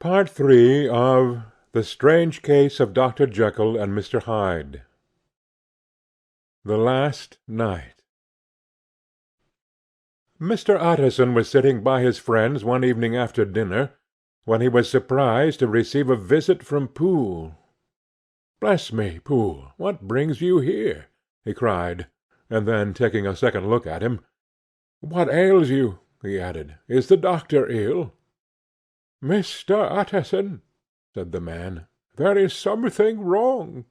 Part III of The Strange Case of Dr. Jekyll and Mr. Hyde. The Last Night. Mr. Utterson was sitting by his friends one evening after dinner, when he was surprised to receive a visit from Poole. "Bless me, Poole, what brings you here?" he cried, and then, taking a second look at him, "What ails you?" he added. "Is the doctor ill?" "Mr. Utterson," said the man, "there is something wrong."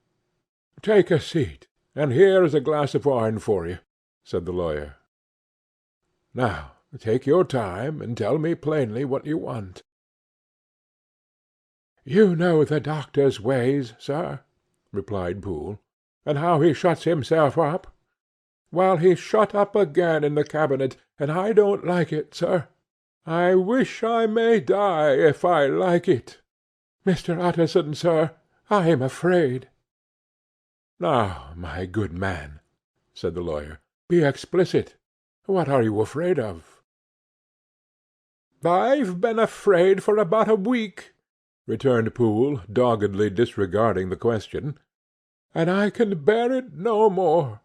"Take a seat, and here is a glass of wine for you," said the lawyer. "Now take your time, and tell me plainly what you want." "You know the doctor's ways, sir," replied Poole, "and how he shuts himself up. Well, he's shut up again in the cabinet, and I don't like it, sir. I wish I may die if I like it. Mr. Utterson, sir, I am afraid." "Now, my good man," said the lawyer, "be explicit. What are you afraid of?" "I've been afraid for about a week," returned Poole, doggedly disregarding the question, "and I can bear it no more."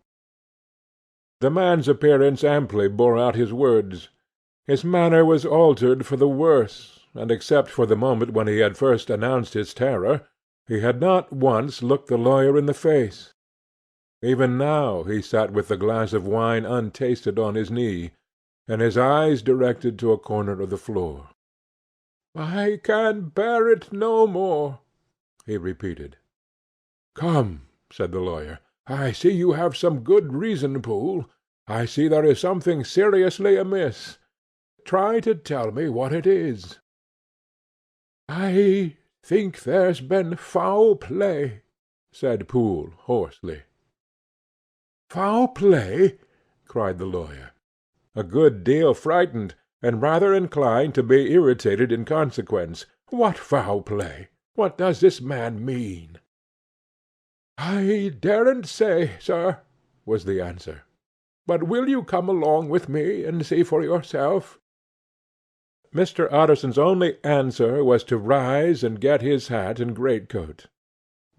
The man's appearance amply bore out his words. His manner was altered for the worse, and except for the moment when he had first announced his terror, he had not once looked the lawyer in the face. Even now he sat with the glass of wine untasted on his knee, and his eyes directed to a corner of the floor. "I can bear it no more," he repeated. "Come," said the lawyer, "I see you have some good reason, Poole. I see there is something seriously amiss. Try to tell me what it is." "I think there's been foul play," said Poole, hoarsely. "Foul play!" cried the lawyer, a good deal frightened, and rather inclined to be irritated in consequence. "What foul play? What does this man mean?" "I daren't say, sir," was the answer. "But will you come along with me and see for yourself?" Mr. Utterson's only answer was to rise and get his hat and greatcoat.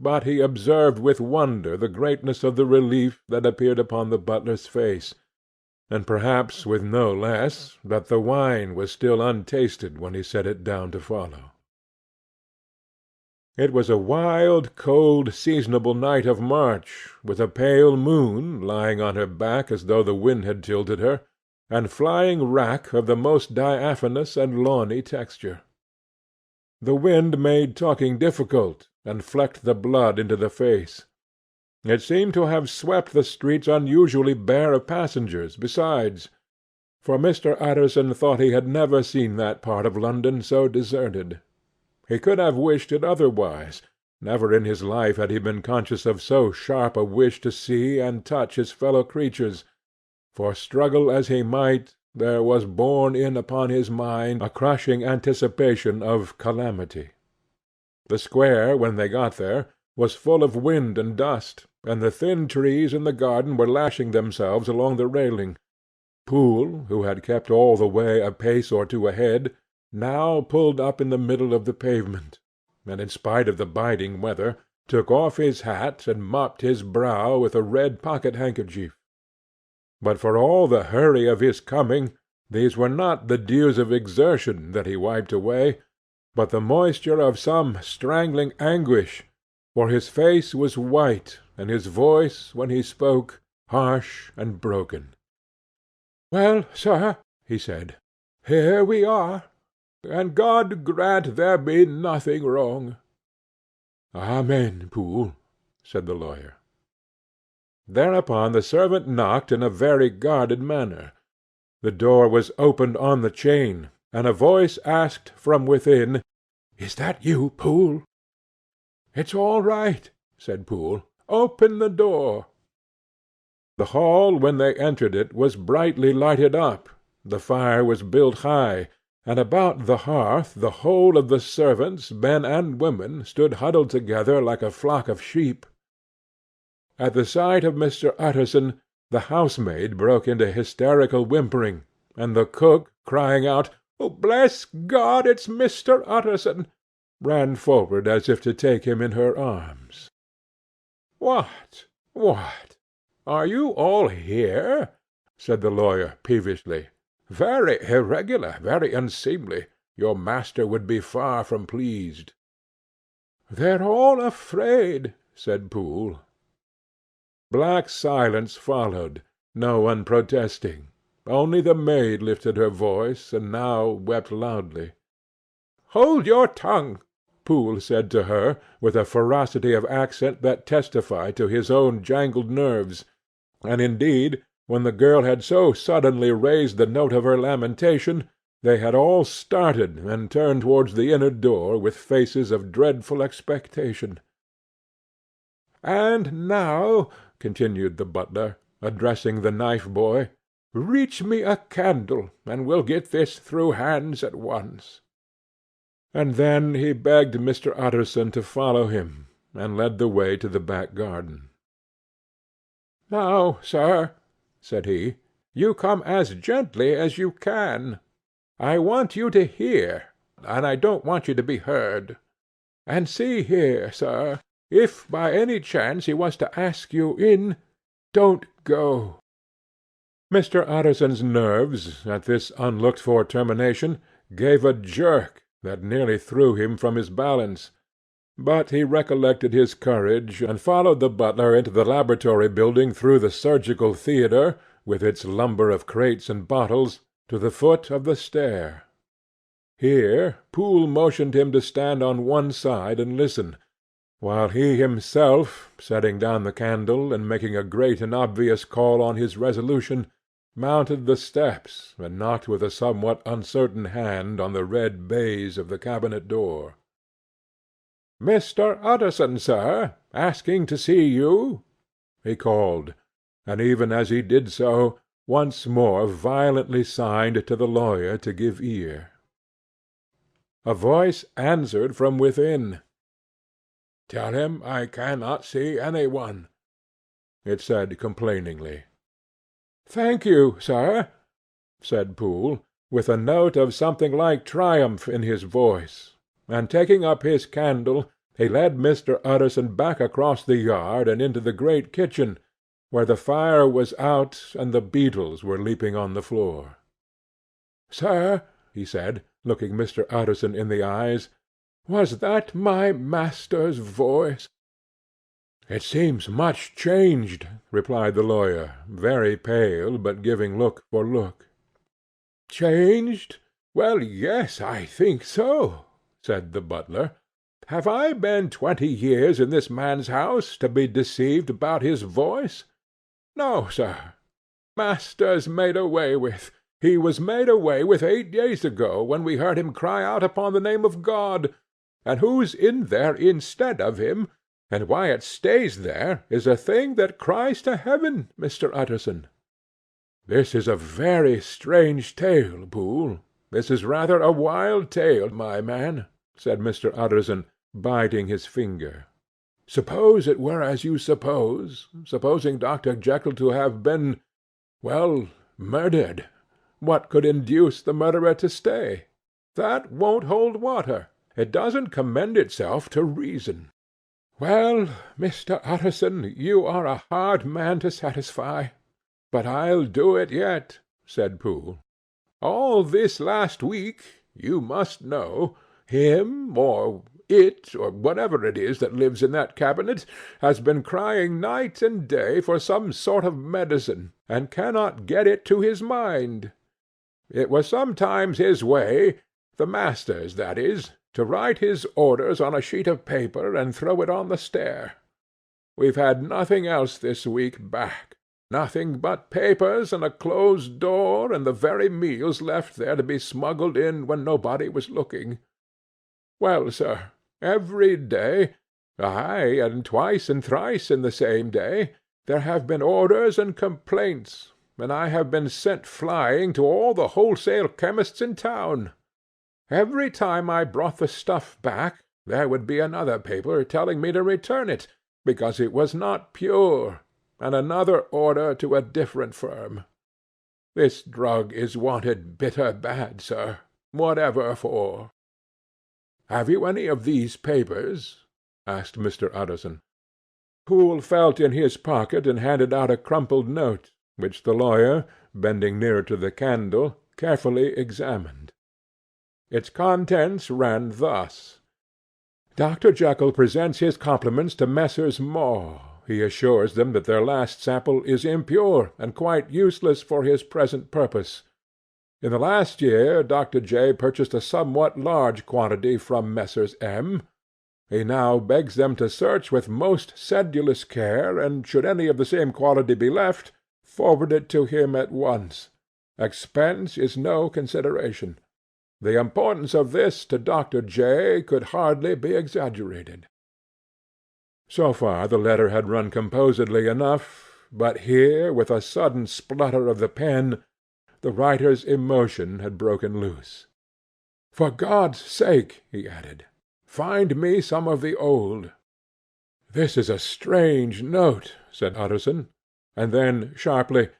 But he observed with wonder the greatness of the relief that appeared upon the butler's face, and perhaps with no less, that the wine was still untasted when he set it down to follow. It was a wild, cold, seasonable night of March, with a pale moon lying on her back as though the wind had tilted her, and flying wrack of the most diaphanous and lawny texture. The wind made talking difficult, and flecked the blood into the face. It seemed to have swept the streets unusually bare of passengers, besides, for Mr. Utterson thought he had never seen that part of London so deserted. He could have wished it otherwise. Never in his life had he been conscious of so sharp a wish to see and touch his fellow-creatures, for, struggle as he might, there was borne in upon his mind a crushing anticipation of calamity. The square, when they got there, was full of wind and dust, and the thin trees in the garden were lashing themselves along the railing. Poole, who had kept all the way a pace or two ahead, now pulled up in the middle of the pavement, and, in spite of the biting weather, took off his hat and mopped his brow with a red pocket-handkerchief. But for all the hurry of his coming, these were not the dews of exertion that he wiped away, but the moisture of some strangling anguish, for his face was white, and his voice, when he spoke, harsh and broken. "Well, sir," he said, "here we are, and God grant there be nothing wrong." "Amen, Poole," said the lawyer. Thereupon the servant knocked in a very guarded manner. The door was opened on the chain, and a voice asked from within, "Is that you, Poole?" "It's all right," said Poole. "Open the door." The hall, when they entered it, was brightly lighted up, the fire was built high, and about the hearth the whole of the servants, men and women, stood huddled together like a flock of sheep. At the sight of Mr. Utterson, the housemaid broke into hysterical whimpering, and the cook, crying out, "Oh, bless God, it's Mr. Utterson!" ran forward as if to take him in her arms. "What? What? Are you all here?" said the lawyer, peevishly. "Very irregular, very unseemly. Your master would be far from pleased." "They're all afraid," said Poole. Black silence followed, no one protesting. Only the maid lifted her voice, and now wept loudly. "Hold your tongue," Poole said to her, with a ferocity of accent that testified to his own jangled nerves; and indeed, when the girl had so suddenly raised the note of her lamentation, they had all started and turned towards the inner door with faces of dreadful expectation. "And now," continued the butler, addressing the knife-boy, "reach me a candle, and we'll get this through hands at once." And then he begged Mr. Utterson to follow him, and led the way to the back garden. "Now, sir," said he, "you come as gently as you can. I want you to hear, and I don't want you to be heard. And see here, sir, if by any chance he was to ask you in, don't go." Mr. Utterson's nerves, at this unlooked-for termination, gave a jerk that nearly threw him from his balance; but he recollected his courage, and followed the butler into the laboratory building through the surgical theatre, with its lumber of crates and bottles, to the foot of the stair. Here Poole motioned him to stand on one side and listen, while he himself, setting down the candle, and making a great and obvious call on his resolution, mounted the steps, and knocked with a somewhat uncertain hand on the red baize of the cabinet door. "Mr. Utterson, sir, asking to see you," he called, and even as he did so, once more violently signed to the lawyer to give ear. A voice answered from within. "Tell him I cannot see any one," it said complainingly. "Thank you, sir," said Poole, with a note of something like triumph in his voice, and taking up his candle, he led Mr. Utterson back across the yard and into the great kitchen, where the fire was out and the beetles were leaping on the floor. "Sir," he said, looking Mr. Utterson in the eyes, "was that my master's voice?" "It seems much changed," replied the lawyer, very pale, but giving look for look. "Changed? Well, yes, I think so," said the butler. "Have I been 20 years in this man's house to be deceived about his voice? No, sir. Master's made away with. He was made away with 8 days ago, when we heard him cry out upon the name of God. And who's in there instead of him, and why it stays there, is a thing that cries to heaven, Mr. Utterson." "This is a very strange tale, Poole. This is rather a wild tale, my man," said Mr. Utterson, biting his finger. "Suppose it were as you suppose, supposing Dr. Jekyll to have been, well, murdered, what could induce the murderer to stay? That won't hold water. It doesn't commend itself to reason." "Well, Mr. Utterson, you are a hard man to satisfy, but I'll do it yet," said Poole. "All this last week, you must know, him, or it, or whatever it is that lives in that cabinet, has been crying night and day for some sort of medicine, and cannot get it to his mind. It was sometimes his way, the master's that is, to write his orders on a sheet of paper and throw it on the stair. We've had nothing else this week back, nothing but papers and a closed door, and the very meals left there to be smuggled in when nobody was looking. Well, sir, every day, aye, and twice and thrice in the same day, there have been orders and complaints, and I have been sent flying to all the wholesale chemists in town. Every time I brought the stuff back, there would be another paper telling me to return it, because it was not pure, and another order to a different firm. This drug is wanted bitter bad, sir, whatever for." "Have you any of these papers?" asked Mr. Utterson. Poole felt in his pocket and handed out a crumpled note, which the lawyer, bending nearer to the candle, carefully examined. Its contents ran thus: "Dr. Jekyll presents his compliments to Messrs. Maw. He assures them that their last sample is impure and quite useless for his present purpose. In the last year Dr. J. purchased a somewhat large quantity from Messrs. M. He now begs them to search with most sedulous care, and should any of the same quality be left, forward it to him at once. Expense is no consideration. The importance of this to Dr. J. could hardly be exaggerated." So far the letter had run composedly enough, but here, with a sudden splutter of the pen, the writer's emotion had broken loose. "For God's sake," he added, "find me some of the old." "This is a strange note," said Utterson, and then sharply,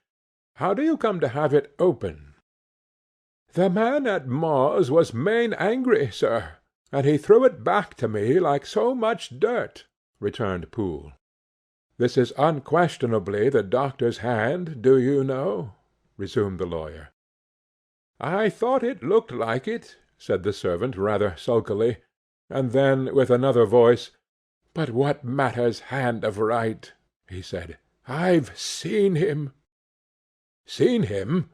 "How do you come to have it open?" "The man at Maw's was main angry, sir, and he threw it back to me like so much dirt," returned Poole. "This is unquestionably the doctor's hand, do you know?" resumed the lawyer. "I thought it looked like it," said the servant rather sulkily, and then with another voice, "But what matters hand of write?" he said. "I've seen him." "Seen him?"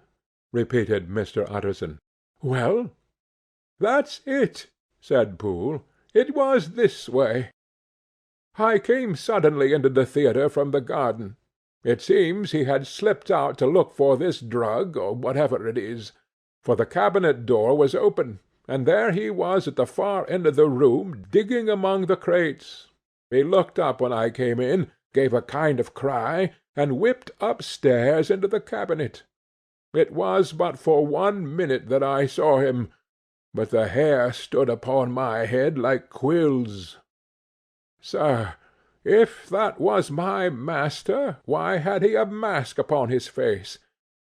repeated Mr. Utterson. "Well?" "That's it," said Poole. "It was this way. I came suddenly into the theatre from the garden. It seems he had slipped out to look for this drug, or whatever it is, for the cabinet door was open, and there he was at the far end of the room digging among the crates. He looked up when I came in, gave a kind of cry, and whipped upstairs into the cabinet. It was but for 1 minute that I saw him, but the hair stood upon my head like quills. Sir, if that was my master, why had he a mask upon his face?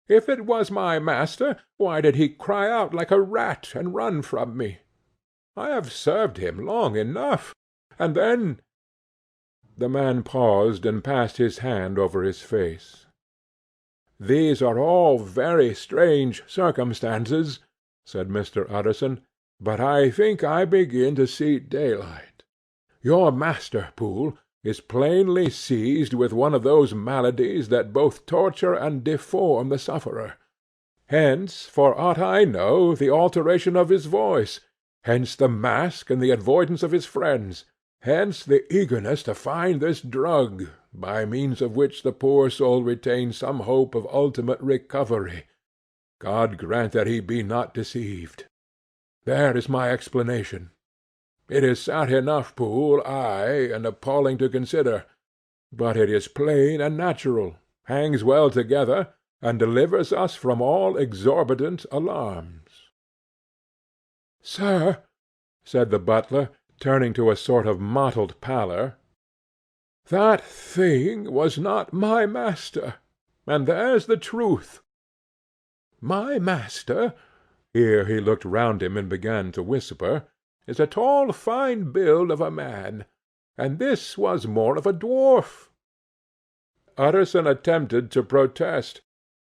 If it was my master, why did he cry out like a rat and run from me? I have served him long enough, and then—" The man paused and passed his hand over his face. "These are all very strange circumstances," said Mr. Utterson, "but I think I begin to see daylight. Your master, Poole, is plainly seized with one of those maladies that both torture and deform the sufferer. Hence, for aught I know, the alteration of his voice; hence the mask and the avoidance of his friends; hence the eagerness to find this drug, by means of which the poor soul retains some hope of ultimate recovery. God grant that he be not deceived. There is my explanation. It is sad enough, Poole, ay, and appalling to consider, but it is plain and natural, hangs well together, and delivers us from all exorbitant alarms." "Sir," said the butler, turning to a sort of mottled pallor, "that thing was not my master, and there's the truth. My master," here he looked round him and began to whisper, "is a tall fine build of a man, and this was more of a dwarf." Utterson attempted to protest.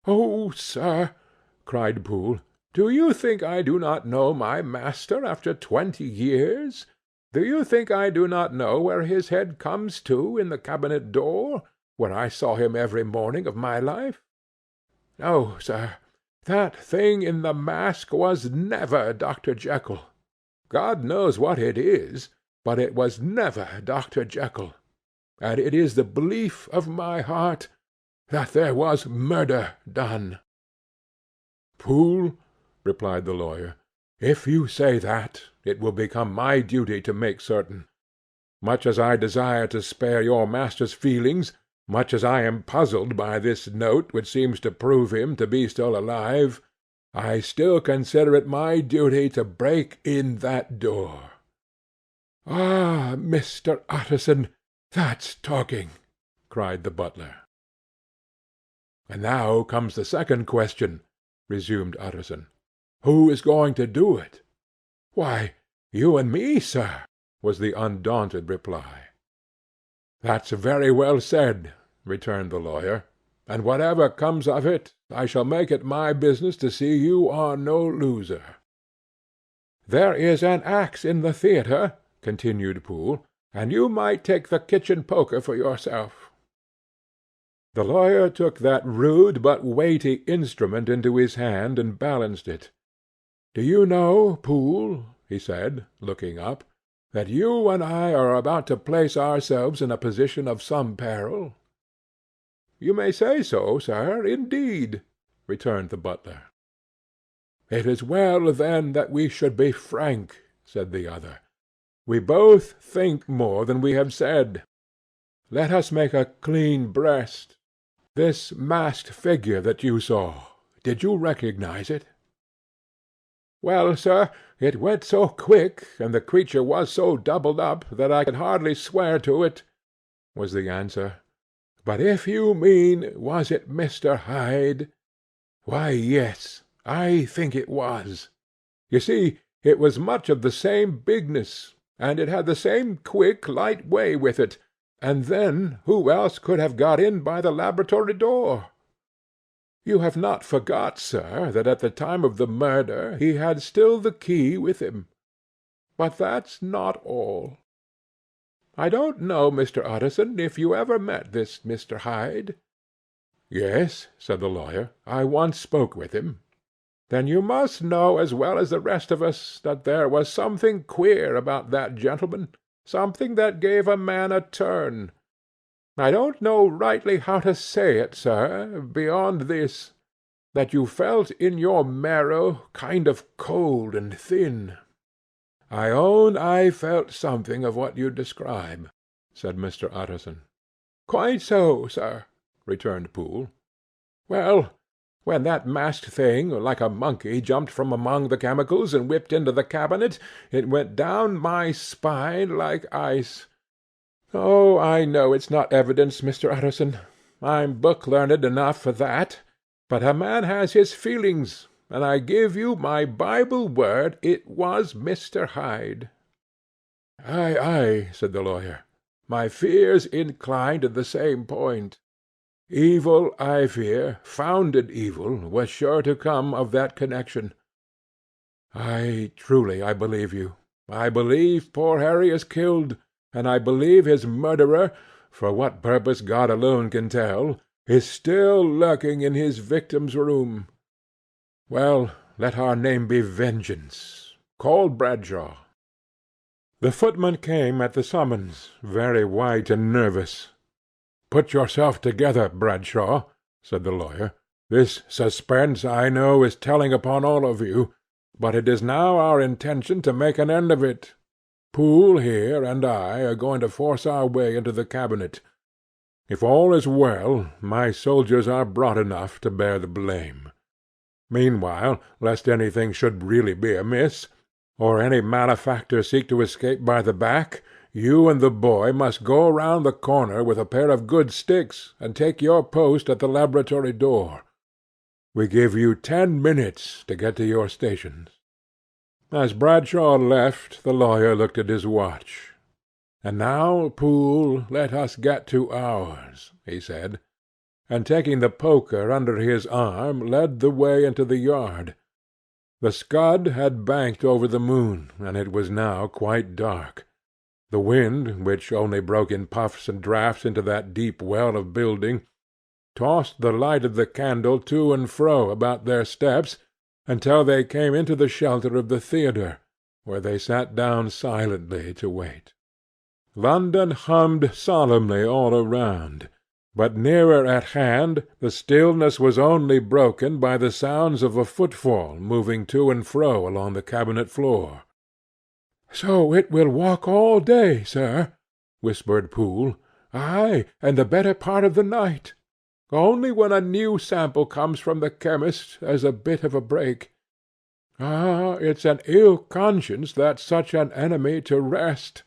"Oh, sir," cried Poole, "do you think I do not know my master after 20 years? Do you think I do not know where his head comes to in the cabinet door, where I saw him every morning of my life? No, sir, that thing in the mask was never Dr. Jekyll. God knows what it is, but it was never Dr. Jekyll, and it is the belief of my heart that there was murder done." "Poole," replied the lawyer, "if you say that, it will become my duty to make certain. Much as I desire to spare your master's feelings, much as I am puzzled by this note which seems to prove him to be still alive, I still consider it my duty to break in that door." "Ah, Mr. Utterson, that's talking!" cried the butler. "And now comes the second question," resumed Utterson. "Who is going to do it? Why, "You and me, sir," was the undaunted reply. "That's very well said," returned the lawyer, "and whatever comes of it, I shall make it my business to see you are no loser." "There is an axe in the theatre," continued Poole, "and you might take the kitchen poker for yourself." The lawyer took that rude but weighty instrument into his hand and balanced it. "Do you know, Poole," he said, looking up, "that you and I are about to place ourselves in a position of some peril?" "You may say so, sir, indeed," returned the butler. "It is well, then, that we should be frank," said the other. "We both think more than we have said. Let us make a clean breast. This masked figure that you saw, did you recognize it?" "Well, sir, it went so quick, and the creature was so doubled up, that I could hardly swear to it," was the answer. "But if you mean, was it Mr. Hyde? Why, yes, I think it was. You see, it was much of the same bigness, and it had the same quick, light way with it. And then who else could have got in by the laboratory door? You have not forgot, sir, that at the time of the murder he had still the key with him. But that's not all. I don't know, Mr. Utterson, if you ever met this Mr. Hyde?" "Yes," said the lawyer, "I once spoke with him." "Then you must know as well as the rest of us that there was something queer about that gentleman, something that gave a man a turn. I don't know rightly how to say it, sir, beyond this, that you felt in your marrow kind of cold and thin." "I own I felt something of what you describe," said Mr. Utterson. "Quite so, sir," returned Poole. "Well, when that masked thing, like a monkey, jumped from among the chemicals and whipped into the cabinet, it went down my spine like ice. Oh, I know it's not evidence, Mr. Utterson. I'm book-learned enough for that. But a man has his feelings, and I give you my Bible word it was Mr. Hyde." "Ay, ay," said the lawyer. "My fears incline to the same point. Evil, I fear, founded evil, was sure to come of that connection. Truly I believe you. I believe poor Harry is killed, and I believe his murderer, for what purpose God alone can tell, is still lurking in his victim's room. Well, let our name be Vengeance. Call Bradshaw." The footman came at the summons, very white and nervous. "Put yourself together, Bradshaw," said the lawyer. "This suspense, I know, is telling upon all of you, but it is now our intention to make an end of it. Poole here and I are going to force our way into the cabinet. If all is well, my soldiers are broad enough to bear the blame. Meanwhile, lest anything should really be amiss, or any malefactor seek to escape by the back, you and the boy must go round the corner with a pair of good sticks, and take your post at the laboratory door. We give you 10 minutes to get to your stations." As Bradshaw left, the lawyer looked at his watch. "And now, Poole, let us get to ours," he said, and taking the poker under his arm led the way into the yard. The scud had banked over the moon, and it was now quite dark. The wind, which only broke in puffs and draughts into that deep well of building, tossed the light of the candle to and fro about their steps until they came into the shelter of the theatre, where they sat down silently to wait. London hummed solemnly all around, but nearer at hand the stillness was only broken by the sounds of a footfall moving to and fro along the cabinet floor. "So it will walk all day, sir," whispered Poole. "Ay, and the better part of the night. Only when a new sample comes from the chemist there's a bit of a break. Ah, it's an ill conscience that's such an enemy to rest.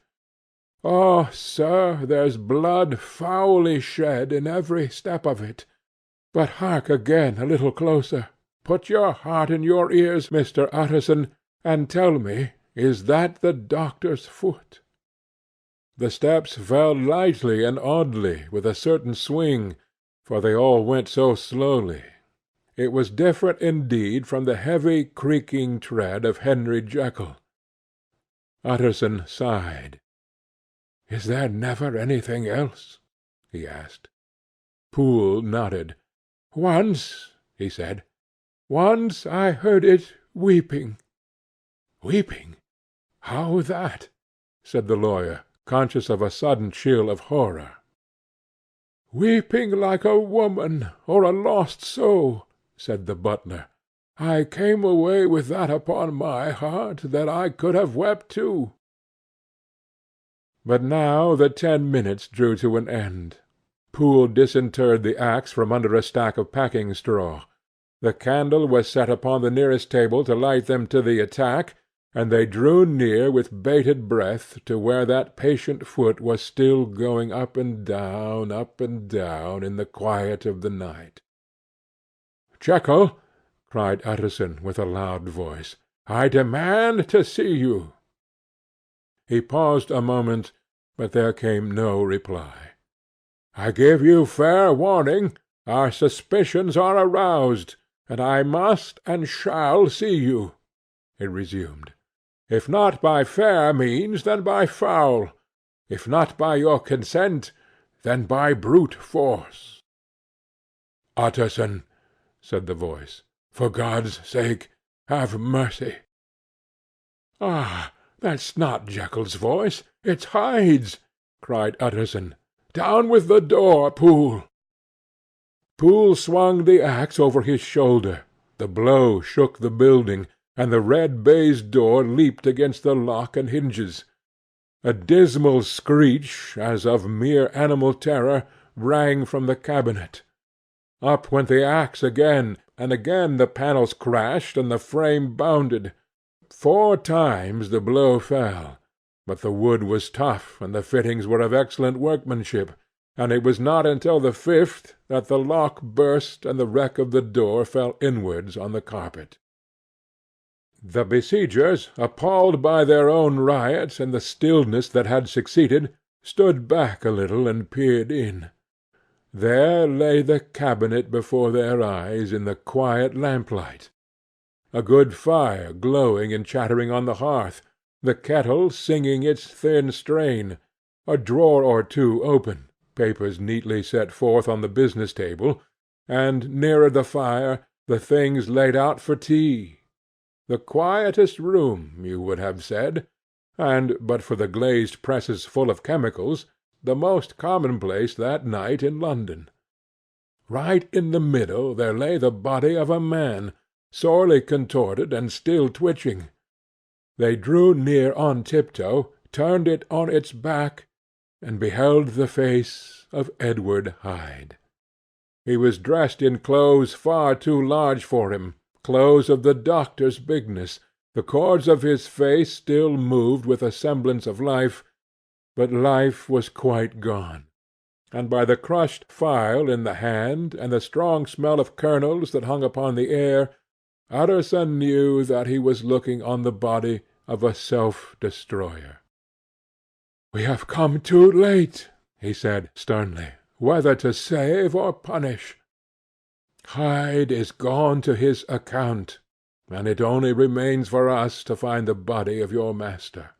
Oh, sir, there's blood foully shed in every step of it. But hark again a little closer. Put your heart in your ears, Mr. Utterson, and tell me, Is that the doctor's foot?" The steps fell lightly and oddly, with a certain swing, for they all went so slowly. It was different indeed from the heavy creaking tread of Henry Jekyll. Utterson sighed. "Is there never anything else?" he asked. Poole nodded. "Once," he said, "once I heard it weeping." "Weeping? How that?" said the lawyer, conscious of a sudden chill of horror. "Weeping like a woman, or a lost soul," said the butler. "I came away with that upon my heart, that I could have wept too." But now the 10 minutes drew to an end. Poole disinterred the axe from under a stack of packing straw. The candle was set upon the nearest table to light them to the attack, and they drew near with bated breath to where that patient foot was still going up and down in the quiet of the night. "Jekyll," cried Utterson with a loud voice, "I demand to see you." He paused a moment, but there came no reply. "I give you fair warning. Our suspicions are aroused, and I must and shall see you," he resumed. "If not by fair means, then by foul. If not by your consent, then by brute force." "Utterson," said the voice, "for God's sake, have mercy." "Ah, that's not Jekyll's voice, it's Hyde's!" cried Utterson. "Down with the door, Poole." Poole swung the axe over his shoulder. The blow shook the building, and the red baize door leaped against the lock and hinges. A dismal screech, as of mere animal terror, rang from the cabinet. Up went the axe again, and again the panels crashed and the frame bounded. 4 times the blow fell, but the wood was tough and the fittings were of excellent workmanship, and it was not until the 5th that the lock burst and the wreck of the door fell inwards on the carpet. The besiegers, appalled by their own riot and the stillness that had succeeded, stood back a little and peered in. There lay the cabinet before their eyes in the quiet lamplight. A good fire glowing and chattering on the hearth, the kettle singing its thin strain, a drawer or two open, papers neatly set forth on the business table, and, nearer the fire, the things laid out for tea. The quietest room, you would have said, and, but for the glazed presses full of chemicals, the most commonplace that night in London. Right in the middle there lay the body of a man, sorely contorted and still twitching. They drew near on tiptoe, turned it on its back, and beheld the face of Edward Hyde. He was dressed in clothes far too large for him, clothes of the doctor's bigness. The cords of his face still moved with a semblance of life, but life was quite gone, and by the crushed phial in the hand, and the strong smell of kernels that hung upon the air, Utterson knew that he was looking on the body of a self-destroyer. "We have come too late," he said sternly, "whether to save or punish. Hyde is gone to his account, and it only remains for us to find the body of your master."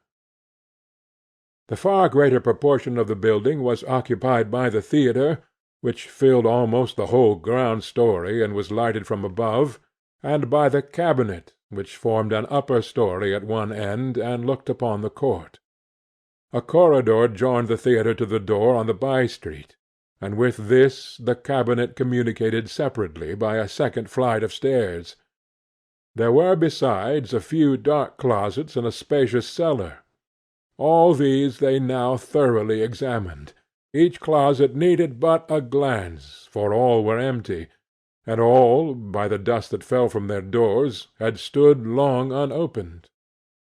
The far greater proportion of the building was occupied by the theatre, which filled almost the whole ground story and was lighted from above, and by the cabinet, which formed an upper story at one end and looked upon the court. A corridor joined the theatre to the door on the by-street, and with this the cabinet communicated separately by a second flight of stairs. There were besides a few dark closets and a spacious cellar. All these they now thoroughly examined. Each closet needed but a glance, for all were empty, and all, by the dust that fell from their doors, had stood long unopened.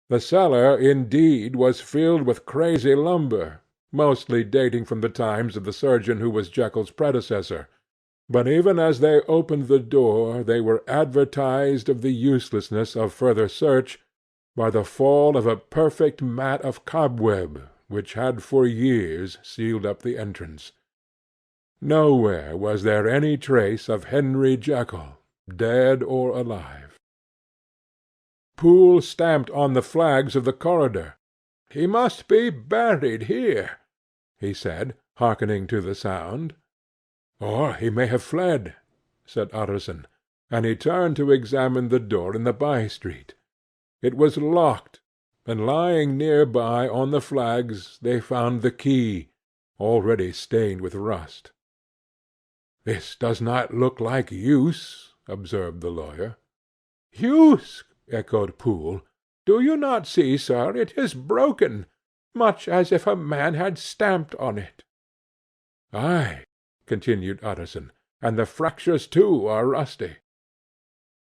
The cellar, indeed, was filled with crazy lumber, mostly dating from the times of the surgeon who was Jekyll's predecessor, but even as they opened the door they were advertised of the uselessness of further search, by the fall of a perfect mat of cobweb which had for years sealed up the entrance. Nowhere was there any trace of Henry Jekyll, dead or alive. Poole stamped on the flags of the corridor. "He must be buried here," he said, hearkening to the sound. "Or he may have fled," said Utterson, and he turned to examine the door in the by-street. It was locked, and lying near by on the flags they found the key, already stained with rust. "This does not look like use," observed the lawyer. "Use!" echoed Poole. "Do you not see, sir, it is broken, much as if a man had stamped on it." "Ay," continued Utterson, "and the fractures too are rusty."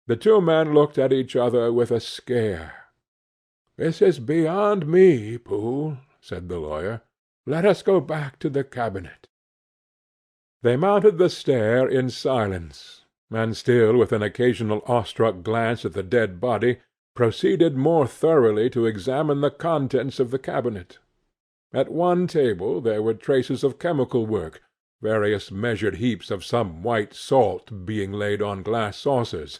The two men looked at each other with a scare. "This is beyond me, Poole," said the lawyer. "Let us go back to the cabinet." They mounted the stair in silence, and still with an occasional awestruck glance at the dead body, proceeded more thoroughly to examine the contents of the cabinet. At one table there were traces of chemical work, various measured heaps of some white salt being laid on glass saucers,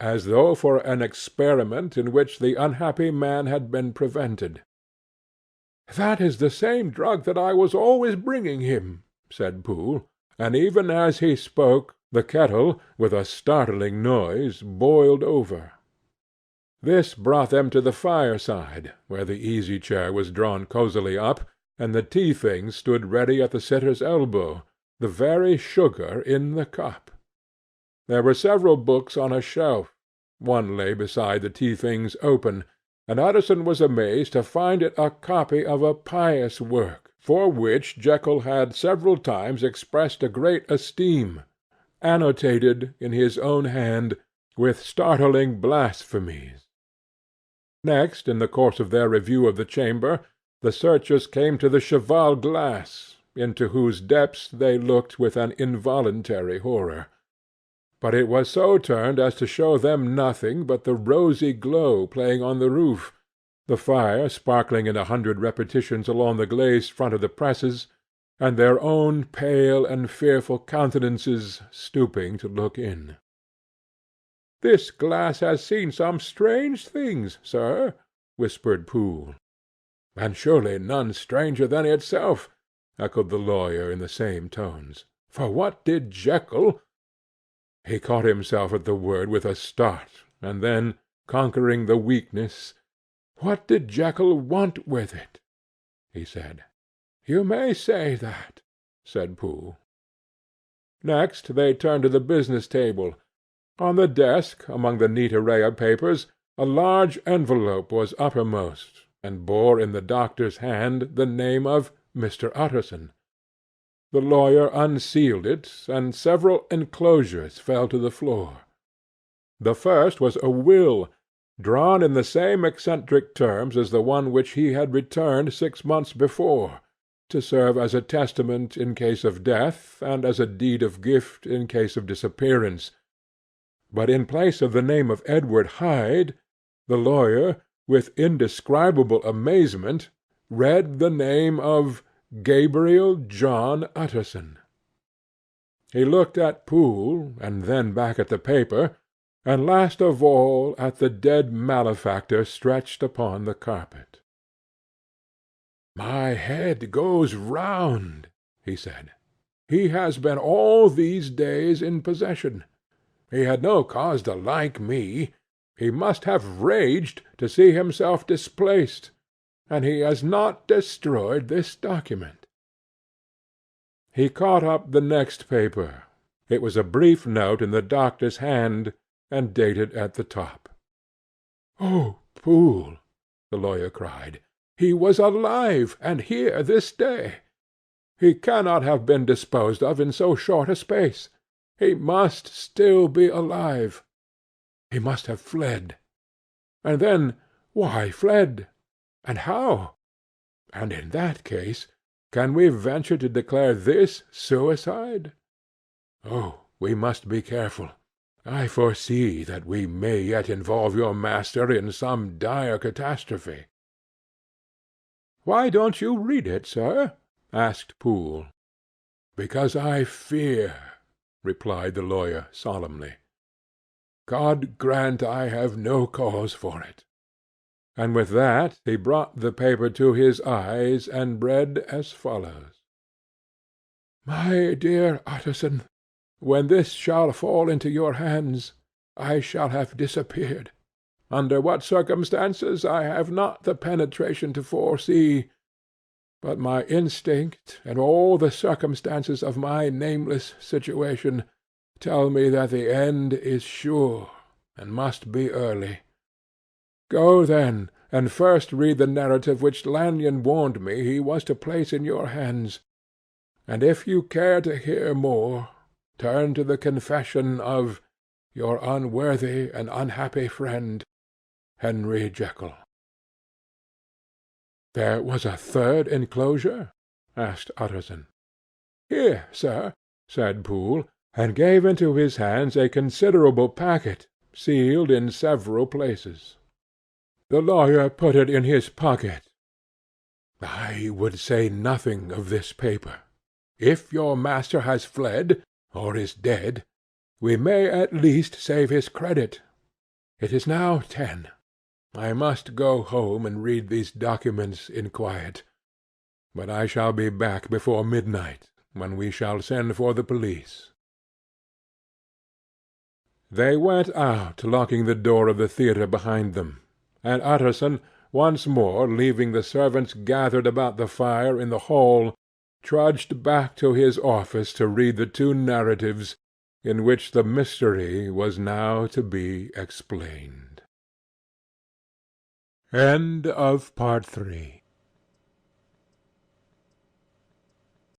as though for an experiment in which the unhappy man had been prevented. "That is the same drug that I was always bringing him," said Poole, and even as he spoke the kettle, with a startling noise, boiled over. This brought them to the fireside, where the easy-chair was drawn cosily up, and the tea-things stood ready at the sitter's elbow, the very sugar in the cup. There were several books on a shelf. One lay beside the tea-things open, and Utterson was amazed to find it a copy of a pious work, for which Jekyll had several times expressed a great esteem, annotated in his own hand with startling blasphemies. Next, in the course of their review of the chamber, the searchers came to the cheval glass, into whose depths they looked with an involuntary horror. But it was so turned as to show them nothing but the rosy glow playing on the roof, the fire sparkling in 100 repetitions along the glazed front of the presses, and their own pale and fearful countenances stooping to look in. "This glass has seen some strange things, sir," whispered Poole. "And surely none stranger than itself," echoed the lawyer in the same tones. "For what did Jekyll—" He caught himself at the word with a start, and then, conquering the weakness, "What did Jekyll want with it?" he said. "You may say that," said Poole. Next they turned to the business table. On the desk, among the neat array of papers, a large envelope was uppermost, and bore in the doctor's hand the name of Mr. Utterson. The lawyer unsealed it, and several enclosures fell to the floor. The first was a will, drawn in the same eccentric terms as the one which he had returned 6 months before, to serve as a testament in case of death, and as a deed of gift in case of disappearance. But in place of the name of Edward Hyde, the lawyer, with indescribable amazement, read the name of Gabriel John Utterson. He looked at Poole, and then back at the paper, and last of all at the dead malefactor stretched upon the carpet. "My head goes round," he said. "He has been all these days in possession. He had no cause to like me. He must have raged to see himself displaced, and he has not destroyed this document." He caught up the next paper. It was a brief note in the doctor's hand, and dated at the top. "Oh, Poole!" the lawyer cried. "He was alive, and here this day. He cannot have been disposed of in so short a space. He must still be alive. He must have fled. And then, why fled? And how? And in that case, can we venture to declare this suicide? Oh, we must be careful. I foresee that we may yet involve your master in some dire catastrophe." "Why don't you read it, sir?" asked Poole. "Because I fear," replied the lawyer solemnly. "God grant I have no cause for it." And with that he brought the paper to his eyes, and read as follows: "My dear Utterson, when this shall fall into your hands, I shall have disappeared. Under what circumstances I have not the penetration to foresee, but my instinct and all the circumstances of my nameless situation tell me that the end is sure, and must be early. Go, then, and first read the narrative which Lanyon warned me he was to place in your hands, and if you care to hear more, turn to the confession of your unworthy and unhappy friend, Henry Jekyll." "There was a third enclosure?" asked Utterson. "Here, sir," said Poole, and gave into his hands a considerable packet, sealed in several places. The lawyer put it in his pocket. "I would say nothing of this paper. If your master has fled, or is dead, we may at least save his credit. It is now 10. I must go home and read these documents in quiet, but I shall be back before midnight, when we shall send for the police." They went out, locking the door of the theatre behind them, and Utterson, once more leaving the servants gathered about the fire in the hall, trudged back to his office to read the two narratives in which the mystery was now to be explained. End of Part 3.